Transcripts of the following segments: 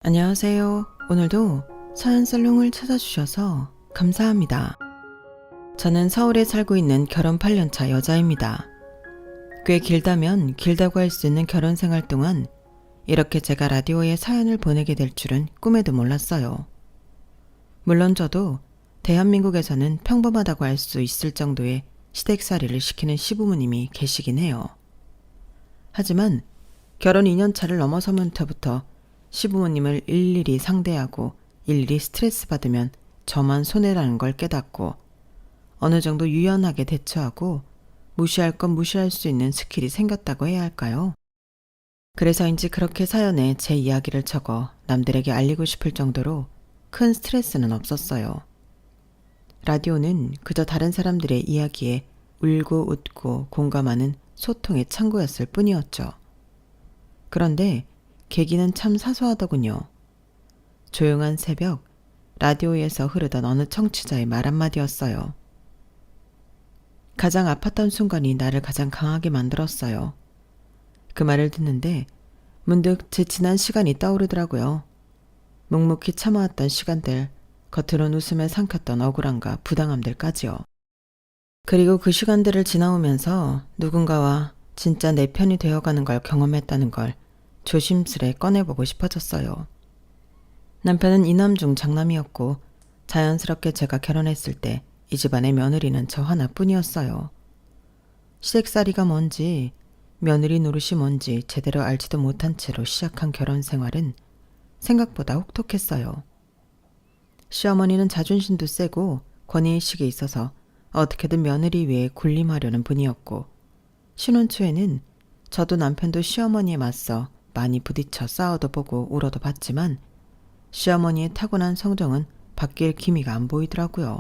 안녕하세요. 오늘도 사연살롱을 찾아주셔서 감사합니다. 저는 서울에 살고 있는 결혼 8년차 여자입니다. 꽤 길다면 길다고 할 수 있는 결혼 생활 동안 이렇게 제가 라디오에 사연을 보내게 될 줄은 꿈에도 몰랐어요. 물론 저도 대한민국에서는 평범하다고 할 수 있을 정도의 시댁살이를 시키는 시부모님이 계시긴 해요. 하지만 결혼 2년 차를 넘어서면 때부터 시부모님을 일일이 상대하고 일일이 스트레스 받으면 저만 손해라는 걸 깨닫고 어느 정도 유연하게 대처하고 무시할 건 무시할 수 있는 스킬이 생겼다고 해야 할까요? 그래서인지 그렇게 사연에 제 이야기를 적어 남들에게 알리고 싶을 정도로 큰 스트레스는 없었어요. 라디오는 그저 다른 사람들의 이야기에 울고 웃고 공감하는 소통의 창구였을 뿐이었죠. 그런데 계기는 참 사소하더군요. 조용한 새벽, 라디오에서 흐르던 어느 청취자의 말 한마디였어요. 가장 아팠던 순간이 나를 가장 강하게 만들었어요. 그 말을 듣는데 문득 제 지난 시간이 떠오르더라고요. 묵묵히 참아왔던 시간들, 겉으론 웃음에 삼켰던 억울함과 부당함들까지요. 그리고 그 시간들을 지나오면서 누군가와 진짜 내 편이 되어가는 걸 경험했다는 걸 조심스레 꺼내보고 싶어졌어요. 남편은 이남 중 장남이었고 자연스럽게 제가 결혼했을 때 이 집안의 며느리는 저 하나뿐이었어요. 시댁살이가 뭔지 며느리 노릇이 뭔지 제대로 알지도 못한 채로 시작한 결혼 생활은 생각보다 혹독했어요. 시어머니는 자존심도 세고 권위의식이 있어서 어떻게든 며느리 위에 군림하려는 분이었고 신혼 초에는 저도 남편도 시어머니에 맞서 많이 부딪혀 싸워도 보고 울어도 봤지만 시어머니의 타고난 성정은 바뀔 기미가 안 보이더라고요.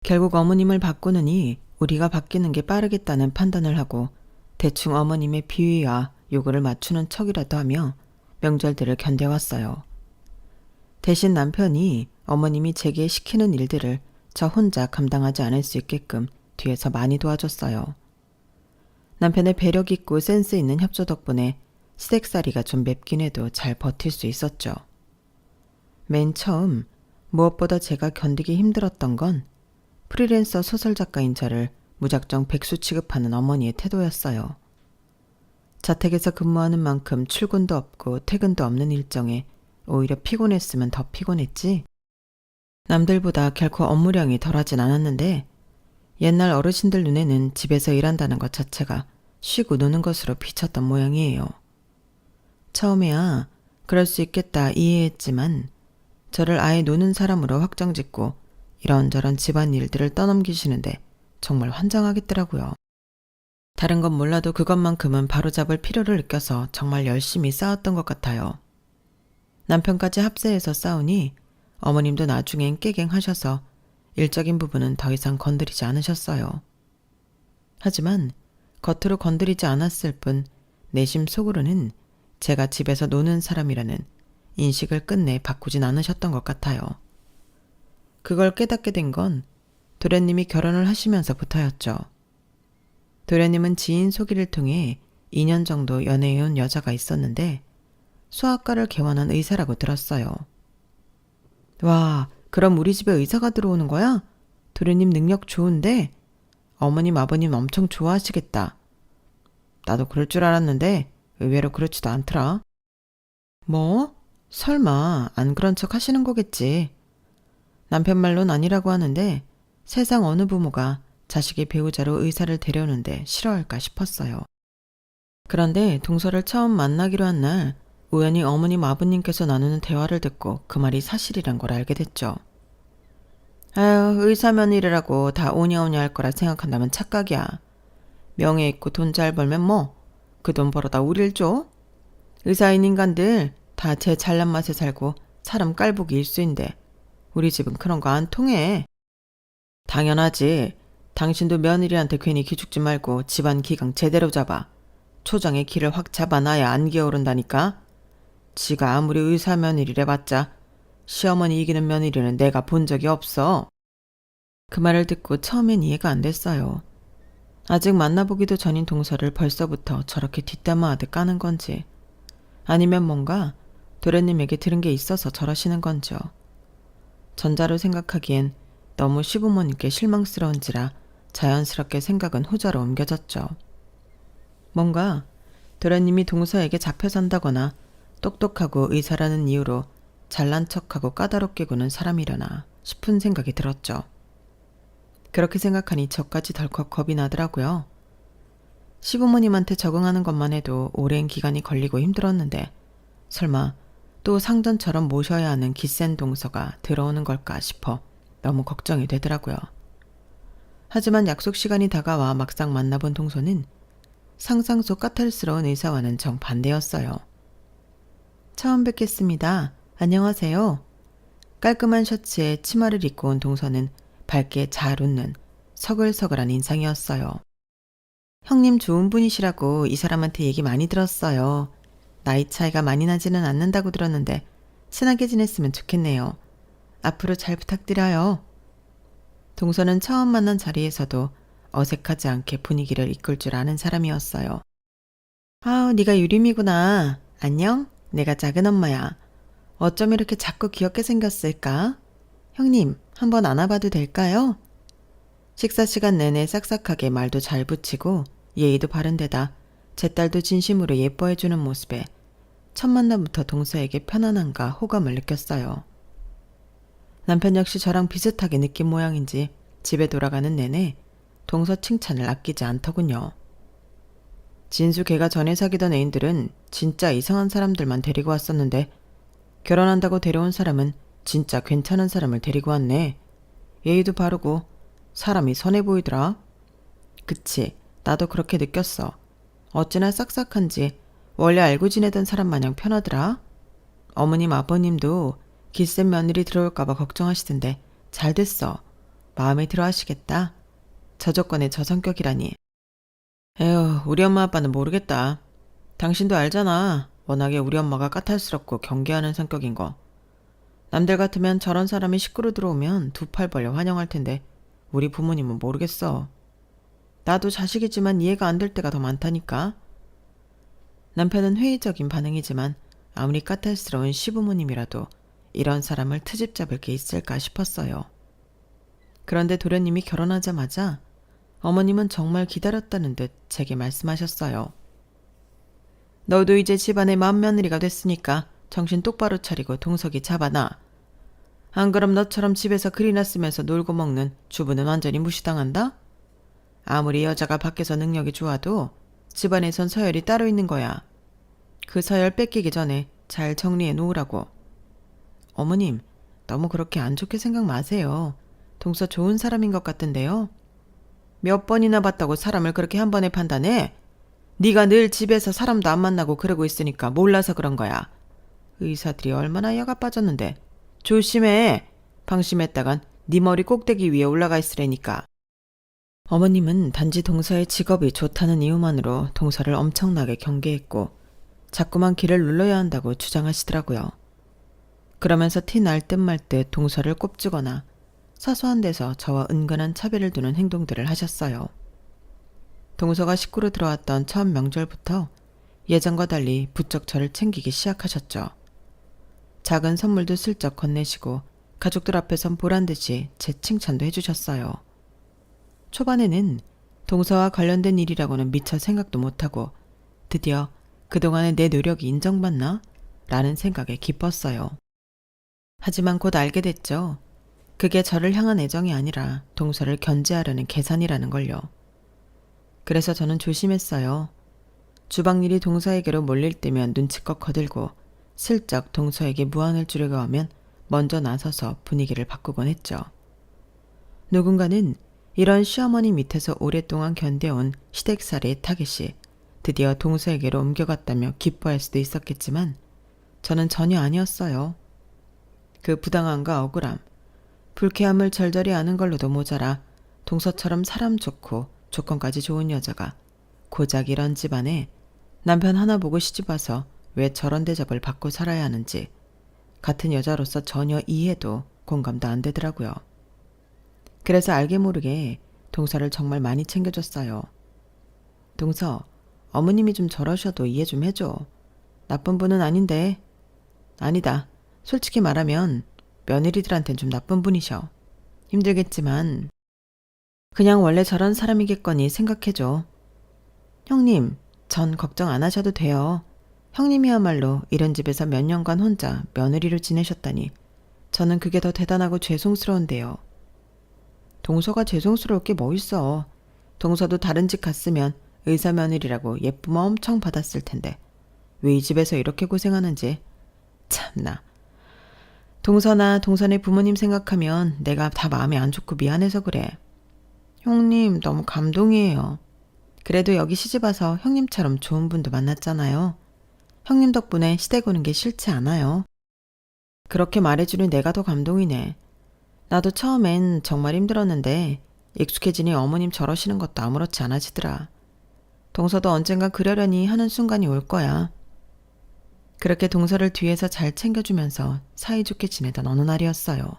결국 어머님을 바꾸느니 우리가 바뀌는 게 빠르겠다는 판단을 하고 대충 어머님의 비위와 요구를 맞추는 척이라도 하며 명절들을 견뎌왔어요. 대신 남편이 어머님이 제게 시키는 일들을 저 혼자 감당하지 않을 수 있게끔 뒤에서 많이 도와줬어요. 남편의 배력 있고 센스 있는 협조 덕분에 시댁살이가 좀 맵긴 해도 잘 버틸 수 있었죠. 맨 처음 무엇보다 제가 견디기 힘들었던 건 프리랜서 소설작가인 저를 무작정 백수 취급하는 어머니의 태도였어요. 자택에서 근무하는 만큼 출근도 없고 퇴근도 없는 일정에 오히려 피곤했으면 더 피곤했지. 남들보다 결코 업무량이 덜하진 않았는데 옛날 어르신들 눈에는 집에서 일한다는 것 자체가 쉬고 노는 것으로 비쳤던 모양이에요. 처음에야 그럴 수 있겠다 이해했지만 저를 아예 노는 사람으로 확정짓고 이런저런 집안일들을 떠넘기시는데 정말 환장하겠더라고요. 다른 건 몰라도 그것만큼은 바로잡을 필요를 느껴서 정말 열심히 싸웠던 것 같아요. 남편까지 합세해서 싸우니 어머님도 나중엔 깨갱하셔서 일적인 부분은 더 이상 건드리지 않으셨어요. 하지만 겉으로 건드리지 않았을 뿐 내심 속으로는 제가 집에서 노는 사람이라는 인식을 끝내 바꾸진 않으셨던 것 같아요. 그걸 깨닫게 된 건 도련님이 결혼을 하시면서부터였죠. 도련님은 지인 소개를 통해 2년 정도 연애해온 여자가 있었는데 수학과를 개원한 의사라고 들었어요. 와, 그럼 우리 집에 의사가 들어오는 거야? 도련님 능력 좋은데? 어머님 아버님 엄청 좋아하시겠다. 나도 그럴 줄 알았는데 의외로 그렇지도 않더라. 뭐? 설마 안 그런 척 하시는 거겠지. 남편 말론 아니라고 하는데 세상 어느 부모가 자식의 배우자로 의사를 데려오는데 싫어할까 싶었어요. 그런데 동서를 처음 만나기로 한 날 우연히 어머님 아버님께서 나누는 대화를 듣고 그 말이 사실이란 걸 알게 됐죠. 아유, 의사 며느리라고 다 오냐오냐 할 거라 생각한다면 착각이야. 명예 있고 돈 잘 벌면 뭐 그 돈 벌어다 우릴 줘? 의사인 인간들 다 제 잘난 맛에 살고 사람 깔보기 일수인데 우리 집은 그런 거 안 통해. 당연하지. 당신도 며느리한테 괜히 기죽지 말고 집안 기강 제대로 잡아. 초장에 기를 확 잡아놔야 안 기어오른다니까. 지가 아무리 의사 며느리래 봤자 시어머니 이기는 며느리는 내가 본 적이 없어. 그 말을 듣고 처음엔 이해가 안 됐어요. 아직 만나보기도 전인 동서를 벌써부터 저렇게 뒷담화하듯 까는 건지 아니면 뭔가 도련님에게 들은 게 있어서 저러시는 건지요. 전자로 생각하기엔 너무 시부모님께 실망스러운지라 자연스럽게 생각은 후자로 옮겨졌죠. 뭔가 도련님이 동서에게 잡혀 산다거나 똑똑하고 의사라는 이유로 잘난 척하고 까다롭게 구는 사람이려나 싶은 생각이 들었죠. 그렇게 생각하니 저까지 덜컥 겁이 나더라고요. 시부모님한테 적응하는 것만 해도 오랜 기간이 걸리고 힘들었는데 설마 또 상전처럼 모셔야 하는 기센 동서가 들어오는 걸까 싶어 너무 걱정이 되더라고요. 하지만 약속 시간이 다가와 막상 만나본 동서는 상상 속 까탈스러운 의사와는 정반대였어요. 처음 뵙겠습니다. 안녕하세요. 깔끔한 셔츠에 치마를 입고 온 동서는 밝게 잘 웃는 서글서글한 인상이었어요. 형님 좋은 분이시라고 이 사람한테 얘기 많이 들었어요. 나이 차이가 많이 나지는 않는다고 들었는데 친하게 지냈으면 좋겠네요. 앞으로 잘 부탁드려요. 동서는 처음 만난 자리에서도 어색하지 않게 분위기를 이끌 줄 아는 사람이었어요. 아, 네가 유림이구나. 안녕? 내가 작은 엄마야. 어쩜 이렇게 작고 귀엽게 생겼을까? 형님, 한번 안아봐도 될까요? 식사 시간 내내 싹싹하게 말도 잘 붙이고 예의도 바른 데다 제 딸도 진심으로 예뻐해주는 모습에 첫 만남부터 동서에게 편안함과 호감을 느꼈어요. 남편 역시 저랑 비슷하게 느낀 모양인지 집에 돌아가는 내내 동서 칭찬을 아끼지 않더군요. 진수 걔가 전에 사귀던 애인들은 진짜 이상한 사람들만 데리고 왔었는데 결혼한다고 데려온 사람은 진짜 괜찮은 사람을 데리고 왔네. 예의도 바르고 사람이 선해 보이더라. 그치, 나도 그렇게 느꼈어. 어찌나 싹싹한지 원래 알고 지내던 사람 마냥 편하더라. 어머님 아버님도 기센 며느리 들어올까봐 걱정하시던데 잘 됐어. 마음에 들어 하시겠다. 저 조건에 저 성격이라니. 에휴, 우리 엄마 아빠는 모르겠다. 당신도 알잖아. 워낙에 우리 엄마가 까탈스럽고 경계하는 성격인 거. 남들 같으면 저런 사람이 식구로 들어오면 두 팔 벌려 환영할 텐데 우리 부모님은 모르겠어. 나도 자식이지만 이해가 안 될 때가 더 많다니까. 남편은 회의적인 반응이지만 아무리 까탈스러운 시부모님이라도 이런 사람을 트집 잡을 게 있을까 싶었어요. 그런데 도련님이 결혼하자마자 어머님은 정말 기다렸다는 듯 제게 말씀하셨어요. 너도 이제 집안의 맏며느리가 됐으니까 정신 똑바로 차리고 동석이 잡아놔. 안 그럼 너처럼 집에서 글이나 쓰면서 놀고 먹는 주부는 완전히 무시당한다? 아무리 여자가 밖에서 능력이 좋아도 집안에선 서열이 따로 있는 거야. 그 서열 뺏기기 전에 잘 정리해 놓으라고. 어머님, 너무 그렇게 안 좋게 생각 마세요. 동서 좋은 사람인 것 같은데요. 몇 번이나 봤다고 사람을 그렇게 한 번에 판단해? 네가 늘 집에서 사람도 안 만나고 그러고 있으니까 몰라서 그런 거야. 의사들이 얼마나 여가 빠졌는데. 조심해. 방심했다간 네 머리 꼭대기 위에 올라가 있으라니까. 어머님은 단지 동서의 직업이 좋다는 이유만으로 동서를 엄청나게 경계했고 자꾸만 길을 눌러야 한다고 주장하시더라고요. 그러면서 티 날 듯 말 듯 동서를 꼽주거나 사소한 데서 저와 은근한 차별을 두는 행동들을 하셨어요. 동서가 식구로 들어왔던 첫 명절부터 예전과 달리 부쩍 저를 챙기기 시작하셨죠. 작은 선물도 슬쩍 건네시고 가족들 앞에선 보란듯이 제 칭찬도 해주셨어요. 초반에는 동서와 관련된 일이라고는 미처 생각도 못하고 드디어 그동안의 내 노력이 인정받나? 라는 생각에 기뻤어요. 하지만 곧 알게 됐죠. 그게 저를 향한 애정이 아니라 동서를 견제하려는 계산이라는 걸요. 그래서 저는 조심했어요. 주방일이 동서에게로 몰릴 때면 눈치껏 거들고 슬쩍 동서에게 무안을 주려고 하면 먼저 나서서 분위기를 바꾸곤 했죠. 누군가는 이런 시어머니 밑에서 오랫동안 견뎌온 시댁살이의 타겟이 드디어 동서에게로 옮겨갔다며 기뻐할 수도 있었겠지만 저는 전혀 아니었어요. 그 부당함과 억울함, 불쾌함을 절절히 아는 걸로도 모자라 동서처럼 사람 좋고 조건까지 좋은 여자가 고작 이런 집안에 남편 하나 보고 시집와서 왜 저런 대접을 받고 살아야 하는지 같은 여자로서 전혀 이해도 공감도 안 되더라고요. 그래서 알게 모르게 동서를 정말 많이 챙겨줬어요. 동서, 어머님이 좀 저러셔도 이해 좀 해줘. 나쁜 분은 아닌데. 아니다. 솔직히 말하면 며느리들한텐 좀 나쁜 분이셔. 힘들겠지만 그냥 원래 저런 사람이겠거니 생각해줘. 형님, 전 걱정 안 하셔도 돼요. 형님이야말로 이런 집에서 몇 년간 혼자 며느리로 지내셨다니 저는 그게 더 대단하고 죄송스러운데요. 동서가 죄송스러울 게 뭐 있어. 동서도 다른 집 갔으면 의사 며느리라고 예쁨 엄청 받았을 텐데 왜 이 집에서 이렇게 고생하는지. 참나. 동서나 동선의 부모님 생각하면 내가 다 마음이 안 좋고 미안해서 그래. 형님 너무 감동이에요. 그래도 여기 시집와서 형님처럼 좋은 분도 만났잖아요. 형님 덕분에 시댁 오는 게 싫지 않아요. 그렇게 말해주는 내가 더 감동이네. 나도 처음엔 정말 힘들었는데 익숙해지니 어머님 저러시는 것도 아무렇지 않아지더라. 동서도 언젠가 그러려니 하는 순간이 올 거야. 그렇게 동서를 뒤에서 잘 챙겨주면서 사이좋게 지내던 어느 날이었어요.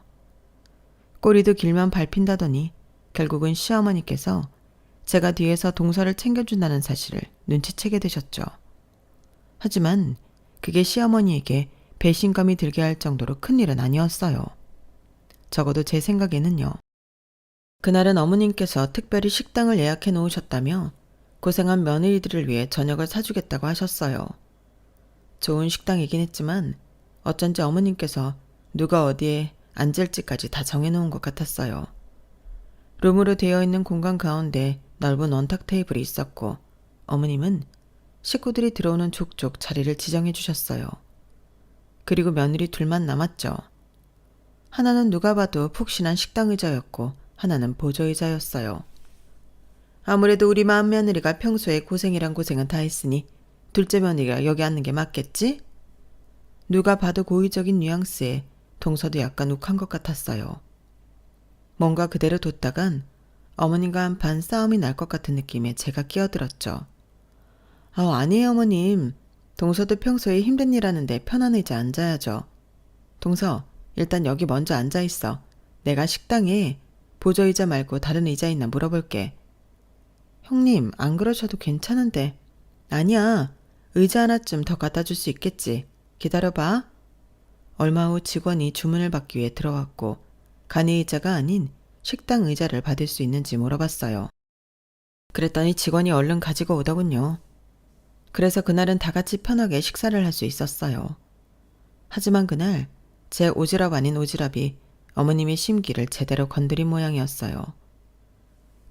꼬리도 길만 밟힌다더니 결국은 시어머니께서 제가 뒤에서 동서를 챙겨준다는 사실을 눈치채게 되셨죠. 하지만 그게 시어머니에게 배신감이 들게 할 정도로 큰일은 아니었어요. 적어도 제 생각에는요. 그날은 어머님께서 특별히 식당을 예약해 놓으셨다며 고생한 며느리들을 위해 저녁을 사주겠다고 하셨어요. 좋은 식당이긴 했지만 어쩐지 어머님께서 누가 어디에 앉을지까지 다 정해놓은 것 같았어요. 룸으로 되어 있는 공간 가운데 넓은 원탁 테이블이 있었고 어머님은 식구들이 들어오는 족족 자리를 지정해 주셨어요. 그리고 며느리 둘만 남았죠. 하나는 누가 봐도 푹신한 식당 의자였고 하나는 보조 의자였어요. 아무래도 우리 맏 며느리가 평소에 고생이란 고생은 다 했으니 둘째 며느리가 여기 앉는 게 맞겠지? 누가 봐도 고의적인 뉘앙스에 동서도 약간 욱한 것 같았어요. 뭔가 그대로 뒀다간 어머님과 한판 싸움이 날 것 같은 느낌에 제가 끼어들었죠. 아니에요 어머님. 동서도 평소에 힘든 일 하는데 편한 의자 앉아야죠. 동서, 일단 여기 먼저 앉아있어. 내가 식당에 보조의자 말고 다른 의자 있나 물어볼게. 형님, 안 그러셔도 괜찮은데. 아니야. 의자 하나쯤 더 갖다 줄 수 있겠지. 기다려봐. 얼마 후 직원이 주문을 받기 위해 들어왔고 간이 의자가 아닌 식당 의자를 받을 수 있는지 물어봤어요. 그랬더니 직원이 얼른 가지고 오더군요. 그래서 그날은 다 같이 편하게 식사를 할 수 있었어요. 하지만 그날 제 오지랖 아닌 오지랖이 어머님의 심기를 제대로 건드린 모양이었어요.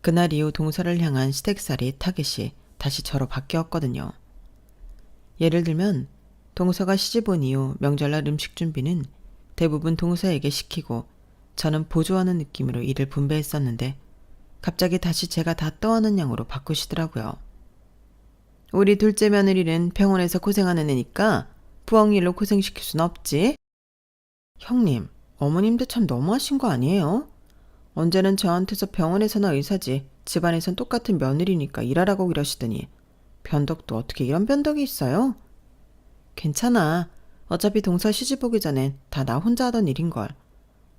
그날 이후 동서를 향한 시댁살이 타겟이 다시 저로 바뀌었거든요. 예를 들면 동서가 시집 온 이후 명절날 음식 준비는 대부분 동서에게 시키고 저는 보조하는 느낌으로 일을 분배했었는데 갑자기 다시 제가 다 떠안은 양으로 바꾸시더라고요. 우리 둘째 며느리는 병원에서 고생하는 애니까 부엌일로 고생시킬 순 없지? 형님, 어머님도 참 너무하신 거 아니에요? 언제는 저한테서 병원에서나 의사지 집안에선 똑같은 며느리니까 일하라고 이러시더니 변덕도 어떻게 이런 변덕이 있어요? 괜찮아. 어차피 동서 시집 오기 전엔 다 나 혼자 하던 일인걸.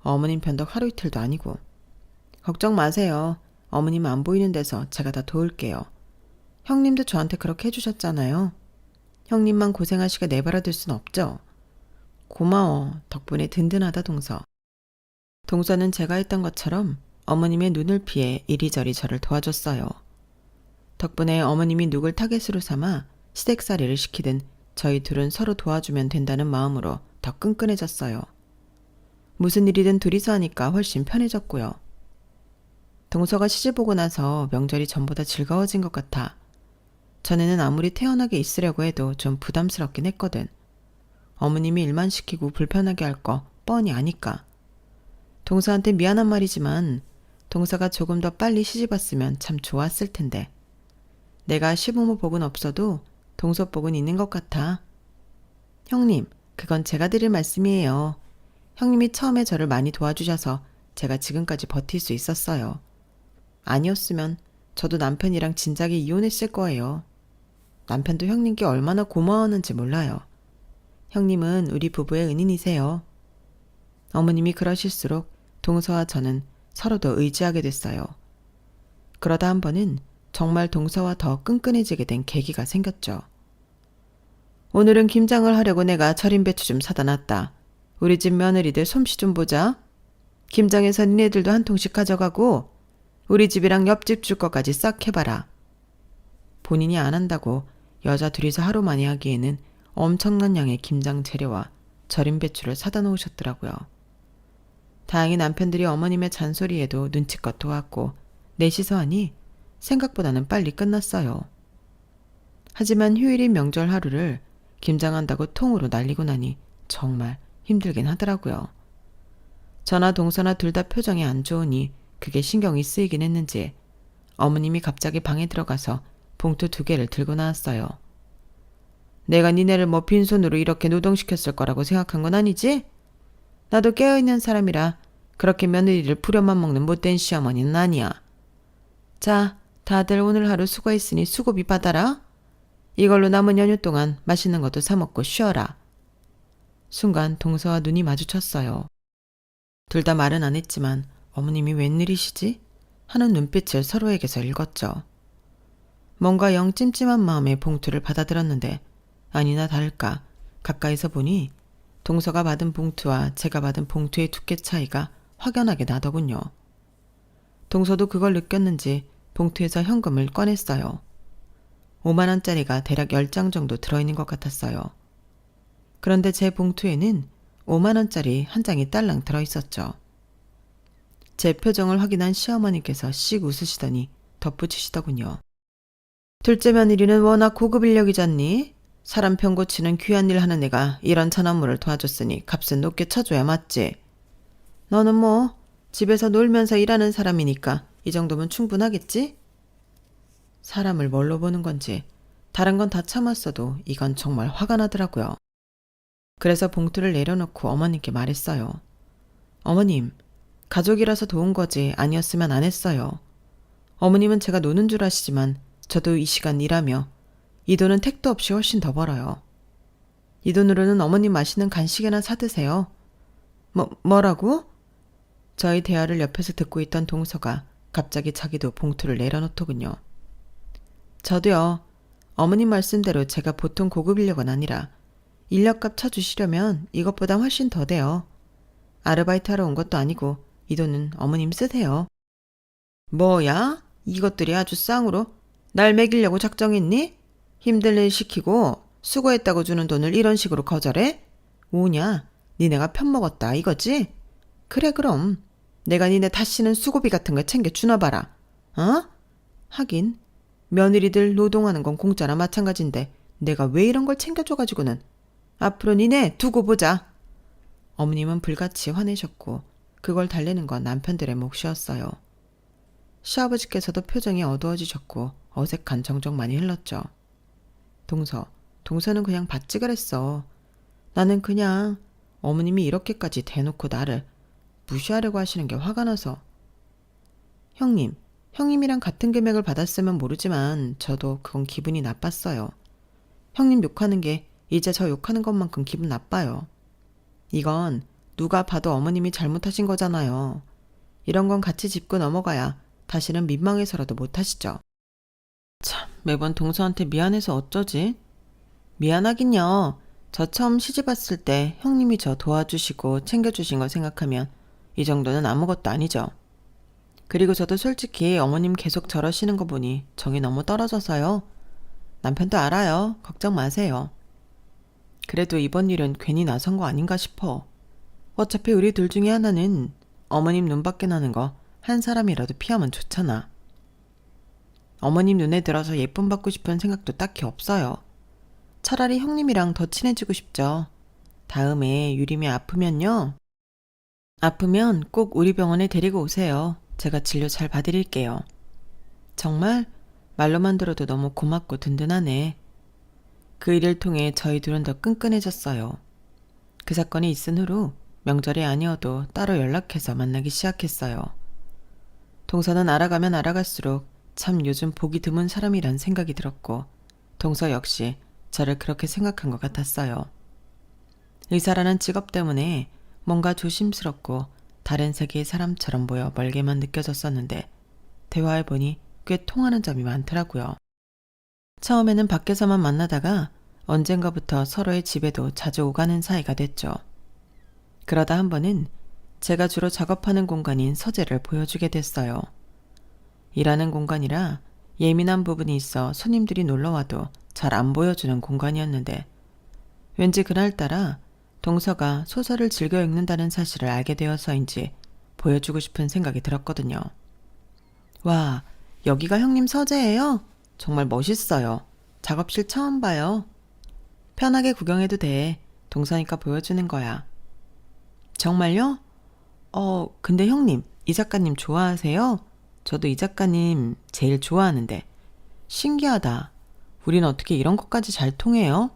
어머님 변덕 하루 이틀도 아니고. 걱정 마세요. 어머님 안 보이는 데서 제가 다 도울게요. 형님도 저한테 그렇게 해주셨잖아요. 형님만 고생하시게 내버려둘 순 없죠. 고마워. 덕분에 든든하다 동서. 동서는 제가 했던 것처럼 어머님의 눈을 피해 이리저리 저를 도와줬어요. 덕분에 어머님이 누굴 타겟으로 삼아 시댁살이를 시키든 저희 둘은 서로 도와주면 된다는 마음으로 더 끈끈해졌어요. 무슨 일이든 둘이서 하니까 훨씬 편해졌고요. 동서가 시집 오고 나서 명절이 전보다 즐거워진 것 같아 전에는 아무리 태연하게 있으려고 해도 좀 부담스럽긴 했거든. 어머님이 일만 시키고 불편하게 할 거 뻔히 아니까. 동서한테 미안한 말이지만 동서가 조금 더 빨리 시집 왔으면 참 좋았을 텐데. 내가 시부모 복은 없어도 동서 복은 있는 것 같아. 형님, 그건 제가 드릴 말씀이에요. 형님이 처음에 저를 많이 도와주셔서 제가 지금까지 버틸 수 있었어요. 아니었으면 저도 남편이랑 진작에 이혼했을 거예요. 남편도 형님께 얼마나 고마워하는지 몰라요. 형님은 우리 부부의 은인이세요. 어머님이 그러실수록 동서와 저는 서로 더 의지하게 됐어요. 그러다 한 번은 정말 동서와 더 끈끈해지게 된 계기가 생겼죠. 오늘은 김장을 하려고 내가 절임 배추 좀 사다 놨다. 우리 집 며느리들 솜씨 좀 보자. 김장해서 니네들도 한 통씩 가져가고 우리 집이랑 옆집 줄 것까지 싹 해봐라. 본인이 안 한다고 여자 둘이서 하루 만에 하기에는 엄청난 양의 김장 재료와 절임 배추를 사다 놓으셨더라고요. 다행히 남편들이 어머님의 잔소리에도 눈치껏 도왔고 넷이서 하니 생각보다는 빨리 끝났어요. 하지만 휴일인 명절 하루를 김장한다고 통으로 날리고 나니 정말 힘들긴 하더라고요. 저나 동서나 둘 다 표정이 안 좋으니 그게 신경이 쓰이긴 했는지 어머님이 갑자기 방에 들어가서 봉투 2개를 들고 나왔어요. 내가 니네를 뭐 빈손으로 이렇게 노동시켰을 거라고 생각한 건 아니지? 나도 깨어있는 사람이라 그렇게 며느리를 부려만 먹는 못된 시어머니는 아니야. 자, 다들 오늘 하루 수고했으니 수고비 받아라. 이걸로 남은 연휴 동안 맛있는 것도 사 먹고 쉬어라. 순간 동서와 눈이 마주쳤어요. 둘 다 말은 안 했지만 어머님이 웬일이시지? 하는 눈빛을 서로에게서 읽었죠. 뭔가 영 찜찜한 마음에 봉투를 받아들었는데 아니나 다를까 가까이서 보니 동서가 받은 봉투와 제가 받은 봉투의 두께 차이가 확연하게 나더군요. 동서도 그걸 느꼈는지 봉투에서 현금을 꺼냈어요. 5만 원짜리가 대략 10장 정도 들어있는 것 같았어요. 그런데 제 봉투에는 5만 원짜리 한 장이 딸랑 들어있었죠. 제 표정을 확인한 시어머니께서 씩 웃으시더니 덧붙이시더군요. 둘째 며느리는 워낙 고급 인력이잖니? 사람 병 고치는 귀한 일 하는 애가 이런 천한물을 도와줬으니 값은 높게 쳐줘야 맞지. 너는 뭐 집에서 놀면서 일하는 사람이니까 이 정도면 충분하겠지? 사람을 뭘로 보는 건지 다른 건 다 참았어도 이건 정말 화가 나더라고요. 그래서 봉투를 내려놓고 어머님께 말했어요. 어머님, 가족이라서 도운 거지 아니었으면 안 했어요. 어머님은 제가 노는 줄 아시지만 저도 이 시간 일하며 이 돈은 택도 없이 훨씬 더 벌어요. 이 돈으로는 어머님 맛있는 간식이나 사드세요. 뭐라고? 저희 대화를 옆에서 듣고 있던 동서가 갑자기 자기도 봉투를 내려놓더군요. 저도요. 어머님 말씀대로 제가 보통 고급 인력은 아니라 인력값 쳐주시려면 이것보다 훨씬 더 돼요. 아르바이트 하러 온 것도 아니고 이 돈은 어머님 쓰세요. 뭐야? 이것들이 아주 쌍으로 날 먹이려고 작정했니? 힘들 일 시키고 수고했다고 주는 돈을 이런 식으로 거절해? 뭐냐? 니네가 편먹었다 이거지? 그래 그럼 내가 니네 다시는 수고비 같은 거 챙겨 주나 봐라. 어? 하긴 며느리들 노동하는 건 공짜나 마찬가지인데 내가 왜 이런 걸 챙겨줘가지고는. 앞으로 니네 두고 보자. 어머님은 불같이 화내셨고 그걸 달래는 건 남편들의 몫이었어요. 시아버지께서도 표정이 어두워지셨고 어색한 정적만이 흘렀죠. 동서는 그냥 받지 그랬어. 나는 그냥 어머님이 이렇게까지 대놓고 나를 무시하려고 하시는 게 화가 나서. 형님이랑 같은 금액을 받았으면 모르지만 저도 그건 기분이 나빴어요. 형님 욕하는 게 이제 저 욕하는 것만큼 기분 나빠요. 이건 누가 봐도 어머님이 잘못하신 거잖아요. 이런 건 같이 짚고 넘어가야 다시는 민망해서라도 못하시죠. 참, 매번 동서한테 미안해서 어쩌지? 미안하긴요. 저 처음 시집 왔을 때 형님이 저 도와주시고 챙겨주신 거 생각하면 이 정도는 아무것도 아니죠. 그리고 저도 솔직히 어머님 계속 저러시는 거 보니 정이 너무 떨어져서요. 남편도 알아요. 걱정 마세요. 그래도 이번 일은 괜히 나선 거 아닌가 싶어. 어차피 우리 둘 중에 하나는 어머님 눈밖에 나는 거 한 사람이라도 피하면 좋잖아. 어머님 눈에 들어서 예쁨 받고 싶은 생각도 딱히 없어요. 차라리 형님이랑 더 친해지고 싶죠. 다음에 유림이 아프면요. 아프면 꼭 우리 병원에 데리고 오세요. 제가 진료 잘 봐드릴게요. 정말 말로만 들어도 너무 고맙고 든든하네. 그 일을 통해 저희 둘은 더 끈끈해졌어요. 그 사건이 있은 후로 명절이 아니어도 따로 연락해서 만나기 시작했어요. 동서는 알아가면 알아갈수록 참 요즘 보기 드문 사람이란 생각이 들었고 동서 역시 저를 그렇게 생각한 것 같았어요. 의사라는 직업 때문에 뭔가 조심스럽고 다른 세계의 사람처럼 보여 멀게만 느껴졌었는데 대화해보니 꽤 통하는 점이 많더라고요. 처음에는 밖에서만 만나다가 언젠가부터 서로의 집에도 자주 오가는 사이가 됐죠. 그러다 한 번은 제가 주로 작업하는 공간인 서재를 보여주게 됐어요. 일하는 공간이라 예민한 부분이 있어 손님들이 놀러와도 잘 안 보여주는 공간이었는데 왠지 그날따라 동서가 소설을 즐겨 읽는다는 사실을 알게 되어서인지 보여주고 싶은 생각이 들었거든요. 와, 여기가 형님 서재예요? 정말 멋있어요. 작업실 처음 봐요. 편하게 구경해도 돼. 동서니까 보여주는 거야. 정말요? 근데 형님, 이 작가님 좋아하세요? 저도 이 작가님 제일 좋아하는데. 신기하다. 우린 어떻게 이런 것까지 잘 통해요?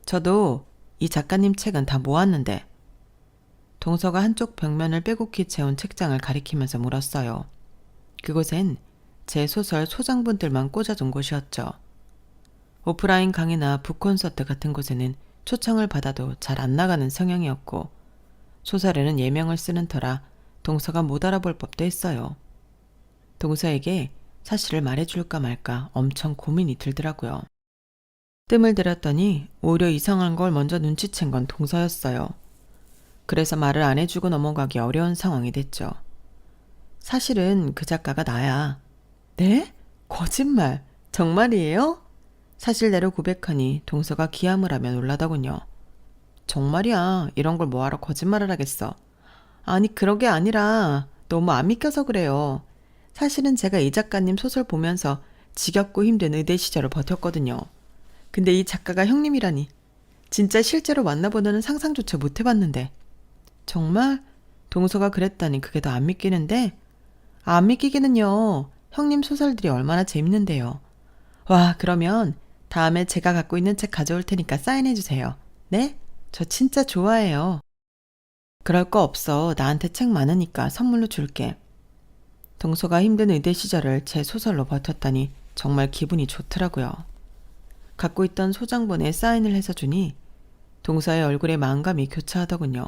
저도 이 작가님 책은 다 모았는데. 동서가 한쪽 벽면을 빼곡히 채운 책장을 가리키면서 물었어요. 그곳엔 제 소설 소장본들만 꽂아둔 곳이었죠. 오프라인 강의나 북콘서트 같은 곳에는 초청을 받아도 잘 안 나가는 성향이었고 소설에는 예명을 쓰는 터라 동서가 못 알아볼 법도 했어요. 동서에게 사실을 말해줄까 말까 엄청 고민이 들더라고요. 뜸을 들였더니 오히려 이상한 걸 먼저 눈치챈 건 동서였어요. 그래서 말을 안 해주고 넘어가기 어려운 상황이 됐죠. 사실은 그 작가가 나야. 네? 거짓말. 정말이에요? 사실대로 고백하니 동서가 기함을 하며 놀라더군요. 정말이야. 이런 걸 뭐하러 거짓말을 하겠어. 아니 그러게 아니라 너무 안 믿겨서 그래요. 사실은 제가 이 작가님 소설 보면서 지겹고 힘든 의대 시절을 버텼거든요. 근데 이 작가가 형님이라니. 진짜 실제로 만나보다는 상상조차 못 해봤는데. 정말? 동서가 그랬다니 그게 더 안 믿기는데? 안 믿기기는요. 형님 소설들이 얼마나 재밌는데요. 와, 그러면 다음에 제가 갖고 있는 책 가져올 테니까 사인해주세요. 네? 저 진짜 좋아해요. 그럴 거 없어. 나한테 책 많으니까 선물로 줄게. 동서가 힘든 의대 시절을 제 소설로 버텼다니 정말 기분이 좋더라고요. 갖고 있던 소장본에 사인을 해서 주니 동서의 얼굴에 마음감이 교차하더군요.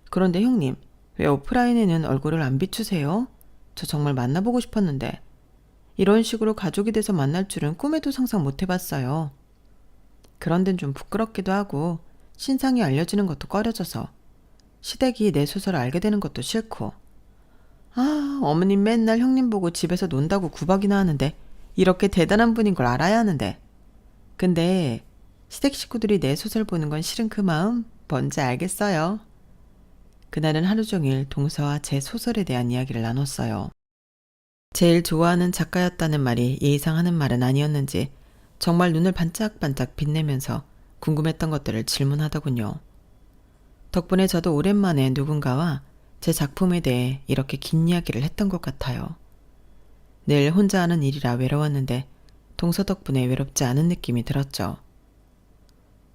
그런데 형님, 왜 오프라인에는 얼굴을 안 비추세요? 저 정말 만나보고 싶었는데. 이런 식으로 가족이 돼서 만날 줄은 꿈에도 상상 못 해봤어요. 그런 데는 좀 부끄럽기도 하고 신상이 알려지는 것도 꺼려져서 시댁이 내 소설을 알게 되는 것도 싫고. 아, 어머님 맨날 형님 보고 집에서 논다고 구박이나 하는데 이렇게 대단한 분인 걸 알아야 하는데. 근데 시댁 식구들이 내 소설 보는 건 싫은 그 마음 뭔지 알겠어요. 그날은 하루 종일 동서와 제 소설에 대한 이야기를 나눴어요. 제일 좋아하는 작가였다는 말이 예상하는 말은 아니었는지 정말 눈을 반짝반짝 빛내면서 궁금했던 것들을 질문하더군요. 덕분에 저도 오랜만에 누군가와 제 작품에 대해 이렇게 긴 이야기를 했던 것 같아요. 늘 혼자 하는 일이라 외로웠는데 동서 덕분에 외롭지 않은 느낌이 들었죠.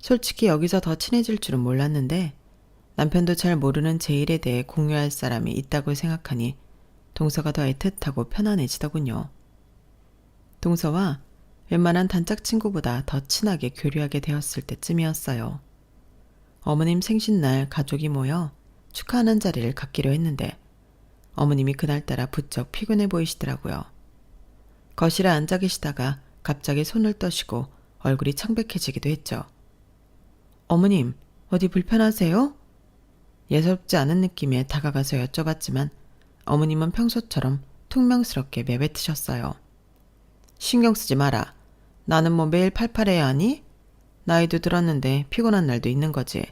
솔직히 여기서 더 친해질 줄은 몰랐는데 남편도 잘 모르는 제 일에 대해 공유할 사람이 있다고 생각하니 동서가 더 애틋하고 편안해지더군요. 동서와 웬만한 단짝 친구보다 더 친하게 교류하게 되었을 때쯤이었어요. 어머님 생신날 가족이 모여 축하하는 자리를 갖기로 했는데 어머님이 그날따라 부쩍 피곤해 보이시더라고요. 거실에 앉아 계시다가 갑자기 손을 떠시고 얼굴이 창백해지기도 했죠. 어머님, 어디 불편하세요? 예사롭지 않은 느낌에 다가가서 여쭤봤지만 어머님은 평소처럼 퉁명스럽게 내뱉으셨어요. 신경 쓰지 마라. 나는 뭐 매일 팔팔해야 하니? 나이도 들었는데 피곤한 날도 있는 거지.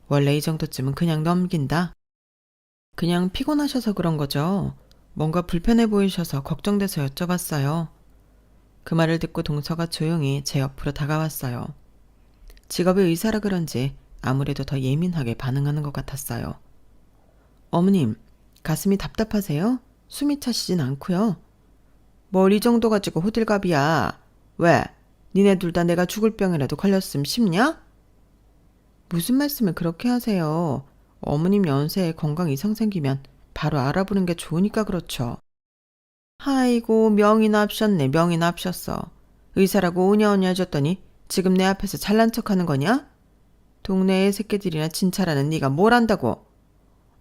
원래 이 정도쯤은 그냥 넘긴다. 그냥 피곤하셔서 그런 거죠. 뭔가 불편해 보이셔서 걱정돼서 여쭤봤어요. 그 말을 듣고 동서가 조용히 제 옆으로 다가왔어요. 직업이 의사라 그런지 아무래도 더 예민하게 반응하는 것 같았어요. 어머님, 가슴이 답답하세요? 숨이 차시진 않고요. 뭘 이 정도 가지고 호들갑이야. 왜? 니네 둘 다 내가 죽을 병이라도 걸렸음 싶냐? 무슨 말씀을 그렇게 하세요. 어머님 연세에 건강 이상 생기면 바로 알아보는 게 좋으니까 그렇죠. 아이고 명이나 합셨네. 명이나 합셨어. 의사라고 오냐오냐 해줬더니 지금 내 앞에서 잘난 척하는 거냐? 동네의 새끼들이나 진찰하는 네가 뭘 안다고.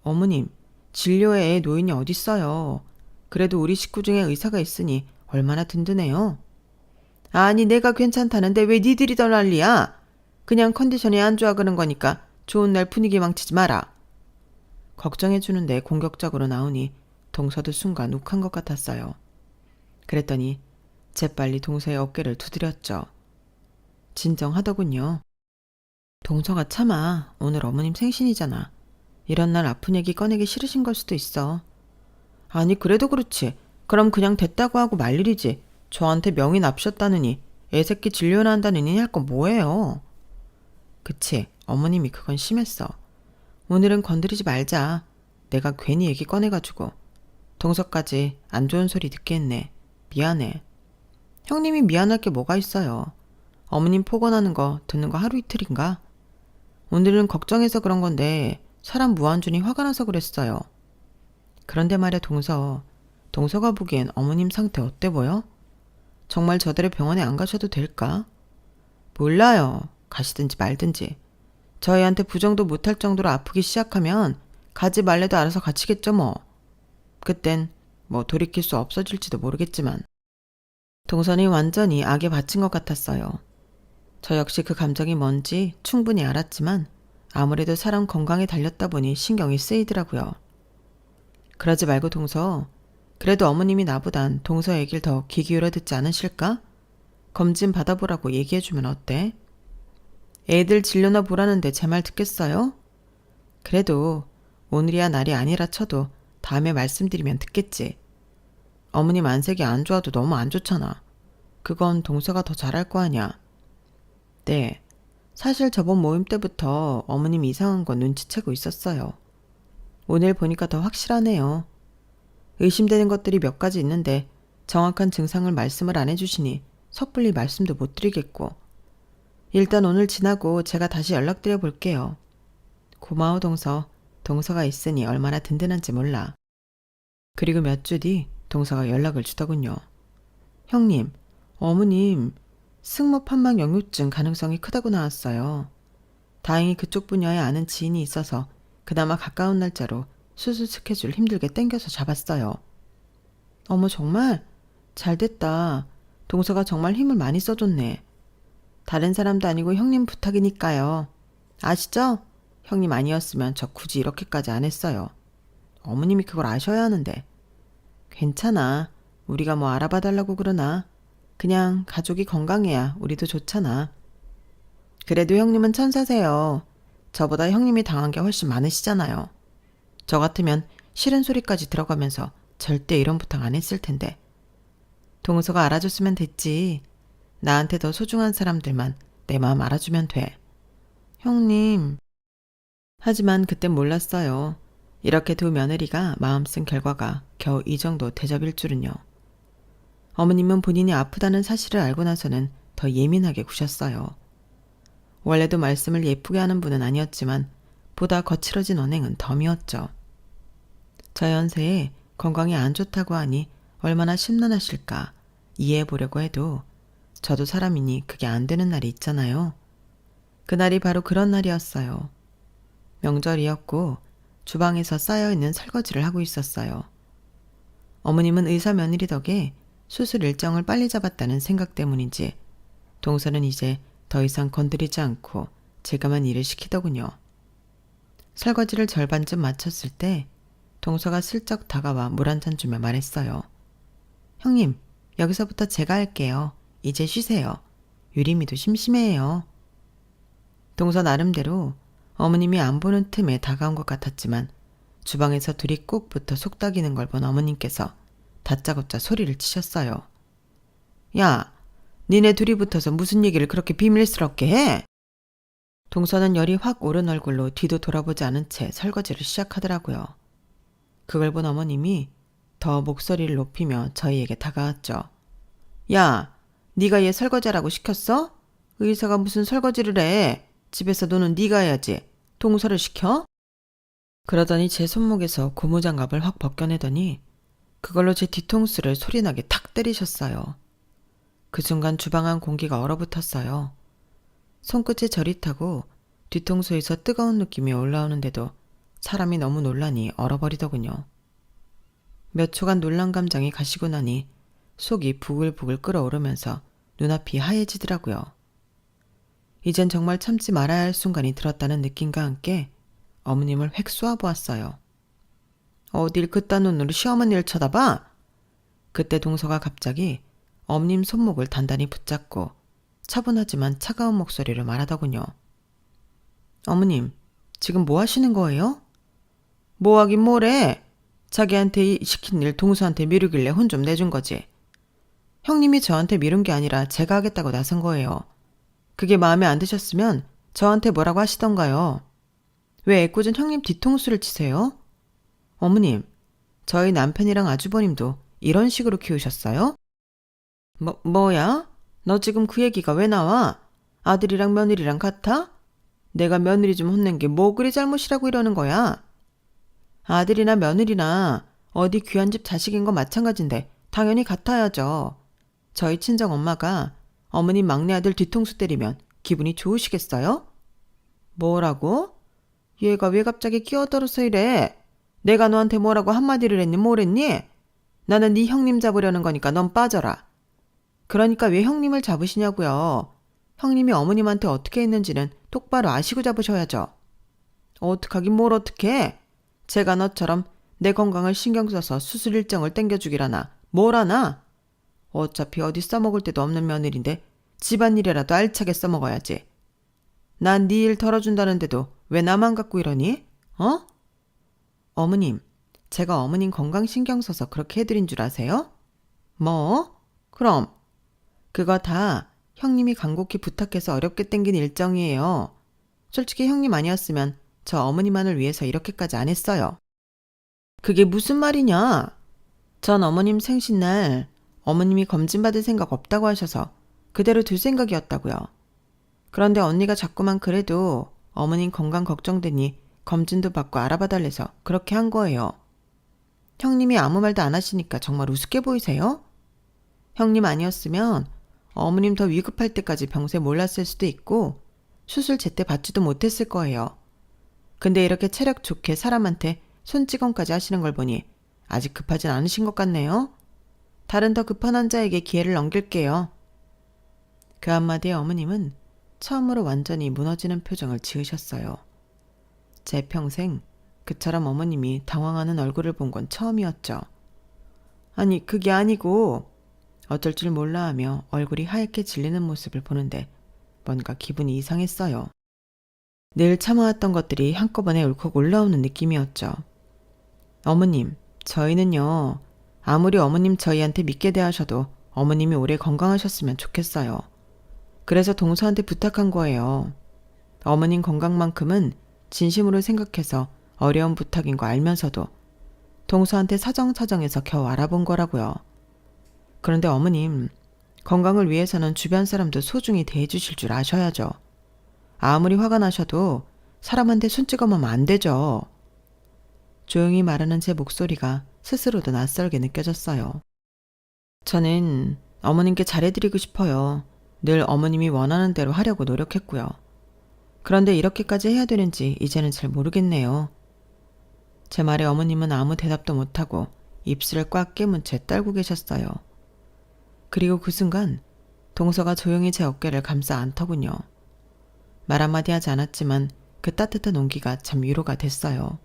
어머님, 진료에 노인이 어딨어요. 그래도 우리 식구 중에 의사가 있으니 얼마나 든든해요. 아니 내가 괜찮다는데 왜 니들이 더 난리야? 그냥 컨디션이 안 좋아 그런 거니까 좋은 날 분위기 망치지 마라. 걱정해주는데 공격적으로 나오니 동서도 순간 욱한 것 같았어요. 그랬더니 재빨리 동서의 어깨를 두드렸죠. 진정하더군요. 동서가 참아. 오늘 어머님 생신이잖아. 이런 날 아픈 얘기 꺼내기 싫으신 걸 수도 있어. 아니 그래도 그렇지. 그럼 그냥 됐다고 하고 말 일이지. 저한테 명이 납셨다느니 애새끼 진료나 한다느니 할 건 뭐예요. 그치. 어머님이 그건 심했어. 오늘은 건드리지 말자. 내가 괜히 얘기 꺼내가지고. 동서까지 안 좋은 소리 듣게 했네. 미안해. 형님이 미안할 게 뭐가 있어요. 어머님 폭언하는 거 듣는 거 하루 이틀인가? 오늘은 걱정해서 그런 건데 사람 무한준이 화가 나서 그랬어요. 그런데 말이야 동서가 보기엔 어머님 상태 어때 보여? 정말 저대로 병원에 안 가셔도 될까? 몰라요. 가시든지 말든지. 저희한테 부정도 못할 정도로 아프기 시작하면 가지 말래도 알아서 갇히겠죠 뭐. 그땐 뭐 돌이킬 수 없어질지도 모르겠지만. 동선이 완전히 악에 바친 것 같았어요. 저 역시 그 감정이 뭔지 충분히 알았지만 아무래도 사람 건강에 달렸다 보니 신경이 쓰이더라고요. 그러지 말고 동서, 그래도 어머님이 나보단 동서 얘기를 더 귀 기울여 듣지 않으실까? 검진 받아보라고 얘기해주면 어때? 애들 진료나 보라는데 제 말 듣겠어요? 그래도 오늘이야 날이 아니라 쳐도 다음에 말씀드리면 듣겠지. 어머님 안색이 안 좋아도 너무 안 좋잖아. 그건 동서가 더 잘할 거 아냐. 네, 사실 저번 모임 때부터 어머님 이상한 건 눈치채고 있었어요. 오늘 보니까 더 확실하네요. 의심되는 것들이 몇 가지 있는데 정확한 증상을 말씀을 안 해주시니 섣불리 말씀도 못 드리겠고. 일단 오늘 지나고 제가 다시 연락드려 볼게요. 고마워 동서. 동서가 있으니 얼마나 든든한지 몰라. 그리고 몇 주 뒤 동서가 연락을 주더군요. 형님, 어머님 승모판막 역류증 가능성이 크다고 나왔어요. 다행히 그쪽 분야에 아는 지인이 있어서 그나마 가까운 날짜로 수술 스케줄 힘들게 땡겨서 잡았어요. 어머 정말? 잘됐다. 동서가 정말 힘을 많이 써줬네. 다른 사람도 아니고 형님 부탁이니까요. 아시죠? 형님 아니었으면 저 굳이 이렇게까지 안 했어요. 어머님이 그걸 아셔야 하는데. 괜찮아. 우리가 뭐 알아봐달라고 그러나. 그냥 가족이 건강해야 우리도 좋잖아. 그래도 형님은 천사세요. 저보다 형님이 당한 게 훨씬 많으시잖아요. 저 같으면 싫은 소리까지 들어가면서 절대 이런 부탁 안 했을 텐데. 동서가 알아줬으면 됐지. 나한테 더 소중한 사람들만 내 마음 알아주면 돼. 형님. 하지만 그땐 몰랐어요. 이렇게 두 며느리가 마음 쓴 결과가 겨우 이 정도 대접일 줄은요. 어머님은 본인이 아프다는 사실을 알고 나서는 더 예민하게 구셨어요. 원래도 말씀을 예쁘게 하는 분은 아니었지만 보다 거칠어진 언행은 덤이었죠. 저 연세에 건강이 안 좋다고 하니 얼마나 심란하실까 이해해 보려고 해도 저도 사람이니 그게 안 되는 날이 있잖아요. 그날이 바로 그런 날이었어요. 명절이었고 주방에서 쌓여있는 설거지를 하고 있었어요. 어머님은 의사 며느리 덕에 수술 일정을 빨리 잡았다는 생각 때문인지 동서는 이제 더 이상 건드리지 않고 제가만 일을 시키더군요. 설거지를 절반쯤 마쳤을 때 동서가 슬쩍 다가와 물 한 잔 주며 말했어요. 형님, 여기서부터 제가 할게요. 이제 쉬세요. 유림이도 심심해해요. 동서 나름대로 어머님이 안 보는 틈에 다가온 것 같았지만 주방에서 둘이 꼭 붙어 속닥이는 걸 본 어머님께서 다짜고짜 소리를 치셨어요. 야, 니네 둘이 붙어서 무슨 얘기를 그렇게 비밀스럽게 해? 동서는 열이 확 오른 얼굴로 뒤도 돌아보지 않은 채 설거지를 시작하더라고요. 그걸 본 어머님이 더 목소리를 높이며 저희에게 다가왔죠. 야, 네가 얘 설거지하라고 시켰어? 의사가 무슨 설거지를 해? 집에서 노는 네가 해야지. 동서를 시켜? 그러더니 제 손목에서 고무장갑을 확 벗겨내더니 그걸로 제 뒤통수를 소리나게 탁 때리셨어요. 그 순간 주방 안 공기가 얼어붙었어요. 손끝에 저리 타고 뒤통수에서 뜨거운 느낌이 올라오는데도 사람이 너무 놀라니 얼어버리더군요. 몇 초간 놀란 감정이 가시고 나니 속이 부글부글 끓어오르면서 눈앞이 하얘지더라고요. 이젠 정말 참지 말아야 할 순간이 들었다는 느낌과 함께 어머님을 획 쏘아보았어요. 어딜 그딴 눈으로 시어머니를 쳐다봐? 그때 동서가 갑자기 어머님 손목을 단단히 붙잡고 차분하지만 차가운 목소리로 말하더군요. 어머님, 지금 뭐 하시는 거예요? 뭐 하긴 뭐래. 자기한테 시킨 일 동서한테 미루길래 혼 좀 내준 거지. 형님이 저한테 미룬 게 아니라 제가 하겠다고 나선 거예요. 그게 마음에 안 드셨으면 저한테 뭐라고 하시던가요. 왜 애꿎은 형님 뒤통수를 치세요? 어머님, 저희 남편이랑 아주버님도 이런 식으로 키우셨어요? 뭐야? 너 지금 그 얘기가 왜 나와? 아들이랑 며느리랑 같아? 내가 며느리 좀 혼낸 게 뭐 그리 잘못이라고 이러는 거야? 아들이나 며느리나 어디 귀한 집 자식인 거 마찬가지인데 당연히 같아야죠. 저희 친정엄마가 어머님 막내 아들 뒤통수 때리면 기분이 좋으시겠어요? 뭐라고? 얘가 왜 갑자기 끼어들어서 이래? 내가 너한테 뭐라고 한마디를 했니 뭐랬니? 나는 네 형님 잡으려는 거니까 넌 빠져라. 그러니까 왜 형님을 잡으시냐고요. 형님이 어머님한테 어떻게 했는지는 똑바로 아시고 잡으셔야죠. 어떡하긴 뭘 어떡해. 제가 너처럼 내 건강을 신경 써서 수술 일정을 땡겨주기라나 뭘 하나? 어차피 어디 써먹을 데도 없는 며느리인데 집안일이라도 알차게 써먹어야지. 난 네 일 덜어준다는데도 왜 나만 갖고 이러니? 어? 어머님, 제가 어머님 건강 신경 써서 그렇게 해드린 줄 아세요? 뭐? 그럼 그거 다 형님이 간곡히 부탁해서 어렵게 땡긴 일정이에요. 솔직히 형님 아니었으면 저 어머니만을 위해서 이렇게까지 안 했어요. 그게 무슨 말이냐? 전 어머님 생신날 어머님이 검진받을 생각 없다고 하셔서 그대로 둘 생각이었다고요. 그런데 언니가 자꾸만 그래도 어머님 건강 걱정되니 검진도 받고 알아봐 달래서 그렇게 한 거예요. 형님이 아무 말도 안 하시니까 정말 우습게 보이세요? 형님 아니었으면 어머님 더 위급할 때까지 병세 몰랐을 수도 있고 수술 제때 받지도 못했을 거예요. 근데 이렇게 체력 좋게 사람한테 손찌검까지 하시는 걸 보니 아직 급하진 않으신 것 같네요. 다른 더 급한 환자에게 기회를 넘길게요. 그 한마디에 어머님은 처음으로 완전히 무너지는 표정을 지으셨어요. 제 평생 그처럼 어머님이 당황하는 얼굴을 본 건 처음이었죠. 아니 그게 아니고 어쩔 줄 몰라 하며 얼굴이 하얗게 질리는 모습을 보는데 뭔가 기분이 이상했어요. 늘 참아왔던 것들이 한꺼번에 울컥 올라오는 느낌이었죠. 어머님, 저희는요. 아무리 어머님 저희한테 믿게 대하셔도 어머님이 오래 건강하셨으면 좋겠어요. 그래서 동서한테 부탁한 거예요. 어머님 건강만큼은 진심으로 생각해서 어려운 부탁인 거 알면서도 동서한테 사정사정해서 겨우 알아본 거라고요. 그런데 어머님, 건강을 위해서는 주변 사람도 소중히 대해주실 줄 아셔야죠. 아무리 화가 나셔도 사람한테 손찌검하면 안 되죠. 조용히 말하는 제 목소리가 스스로도 낯설게 느껴졌어요. 저는 어머님께 잘해드리고 싶어요. 늘 어머님이 원하는 대로 하려고 노력했고요. 그런데 이렇게까지 해야 되는지 이제는 잘 모르겠네요. 제 말에 어머님은 아무 대답도 못하고 입술을 꽉 깨문 채 떨고 계셨어요. 그리고 그 순간 동서가 조용히 제 어깨를 감싸 안더군요. 말 한마디 하지 않았지만 그 따뜻한 온기가 참 위로가 됐어요.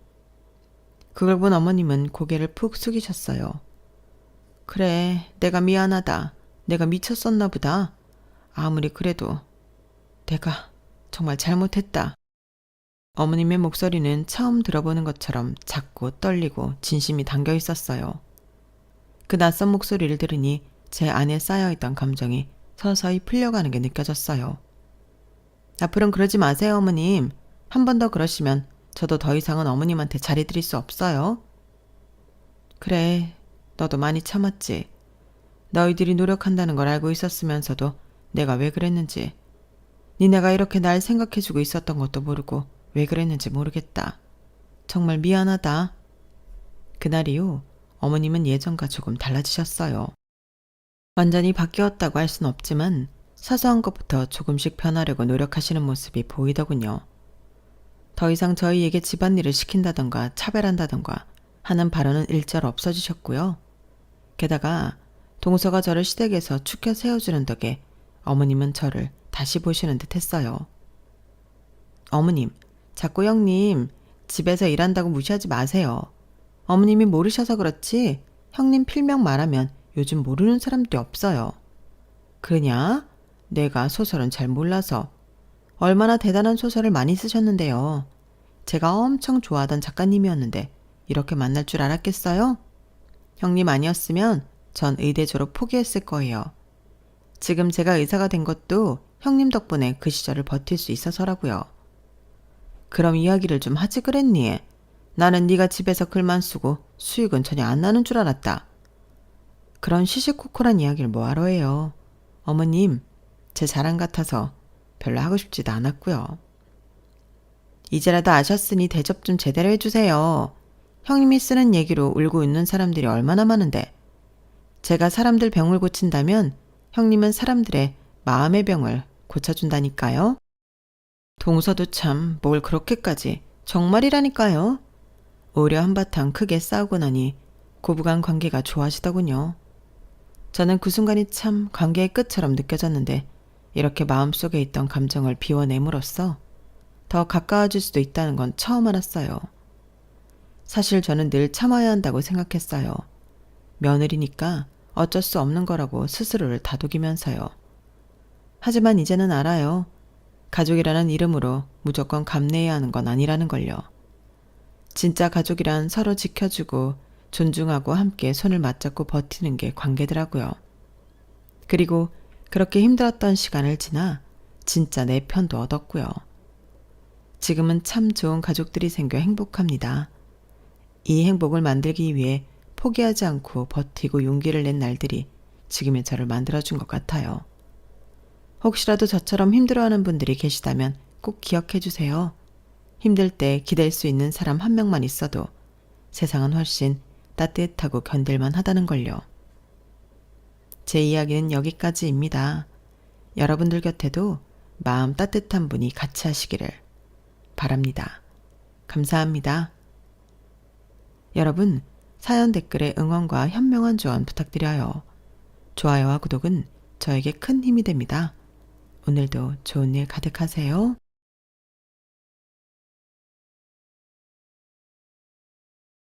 그걸 본 어머님은 고개를 푹 숙이셨어요. 그래, 내가 미안하다. 내가 미쳤었나 보다. 아무리 그래도 내가 정말 잘못했다. 어머님의 목소리는 처음 들어보는 것처럼 작고 떨리고 진심이 담겨 있었어요. 그 낯선 목소리를 들으니 제 안에 쌓여있던 감정이 서서히 풀려가는 게 느껴졌어요. 앞으로는 그러지 마세요, 어머님. 한 번 더 그러시면 저도 더 이상은 어머님한테 잘해드릴 수 없어요. 그래, 너도 많이 참았지. 너희들이 노력한다는 걸 알고 있었으면서도 내가 왜 그랬는지, 니네가 이렇게 날 생각해주고 있었던 것도 모르고 왜 그랬는지 모르겠다. 정말 미안하다. 그날 이후 어머님은 예전과 조금 달라지셨어요. 완전히 바뀌었다고 할 순 없지만 사소한 것부터 조금씩 변하려고 노력하시는 모습이 보이더군요. 더 이상 저희에게 집안일을 시킨다던가 차별한다던가 하는 발언은 일절 없어지셨고요. 게다가 동서가 저를 시댁에서 축혀 세워주는 덕에 어머님은 저를 다시 보시는 듯 했어요. 어머님, 자꾸 형님 집에서 일한다고 무시하지 마세요. 어머님이 모르셔서 그렇지 형님 필명 말하면 요즘 모르는 사람들이 없어요. 그러냐? 내가 소설은 잘 몰라서. 얼마나 대단한 소설을 많이 쓰셨는데요. 제가 엄청 좋아하던 작가님이었는데 이렇게 만날 줄 알았겠어요? 형님 아니었으면 전 의대 졸업 포기했을 거예요. 지금 제가 의사가 된 것도 형님 덕분에 그 시절을 버틸 수 있어서라고요. 그럼 이야기를 좀 하지 그랬니? 나는 네가 집에서 글만 쓰고 수익은 전혀 안 나는 줄 알았다. 그런 시시콜콜한 이야기를 뭐하러 해요. 어머님, 제 자랑 같아서 별로 하고 싶지도 않았고요. 이제라도 아셨으니 대접 좀 제대로 해주세요. 형님이 쓰는 얘기로 울고 웃는 사람들이 얼마나 많은데. 제가 사람들 병을 고친다면 형님은 사람들의 마음의 병을 고쳐준다니까요. 동서도 참 뭘 그렇게까지 정말이라니까요. 오히려 한바탕 크게 싸우고 나니 고부간 관계가 좋아지더군요. 저는 그 순간이 참 관계의 끝처럼 느껴졌는데 이렇게 마음속에 있던 감정을 비워냄으로써 더 가까워질 수도 있다는 건 처음 알았어요. 사실 저는 늘 참아야 한다고 생각했어요. 며느리니까 어쩔 수 없는 거라고 스스로를 다독이면서요. 하지만 이제는 알아요. 가족이라는 이름으로 무조건 감내해야 하는 건 아니라는 걸요. 진짜 가족이란 서로 지켜주고 존중하고 함께 손을 맞잡고 버티는 게 관계더라고요. 그리고 그렇게 힘들었던 시간을 지나 진짜 내 편도 얻었고요. 지금은 참 좋은 가족들이 생겨 행복합니다. 이 행복을 만들기 위해 포기하지 않고 버티고 용기를 낸 날들이 지금의 저를 만들어준 것 같아요. 혹시라도 저처럼 힘들어하는 분들이 계시다면 꼭 기억해 주세요. 힘들 때 기댈 수 있는 사람 한 명만 있어도 세상은 훨씬 따뜻하고 견딜만 하다는 걸요. 제 이야기는 여기까지입니다. 여러분들 곁에도 마음 따뜻한 분이 같이 하시기를 바랍니다. 감사합니다. 여러분, 사연 댓글에 응원과 현명한 조언 부탁드려요. 좋아요와 구독은 저에게 큰 힘이 됩니다. 오늘도 좋은 일 가득하세요.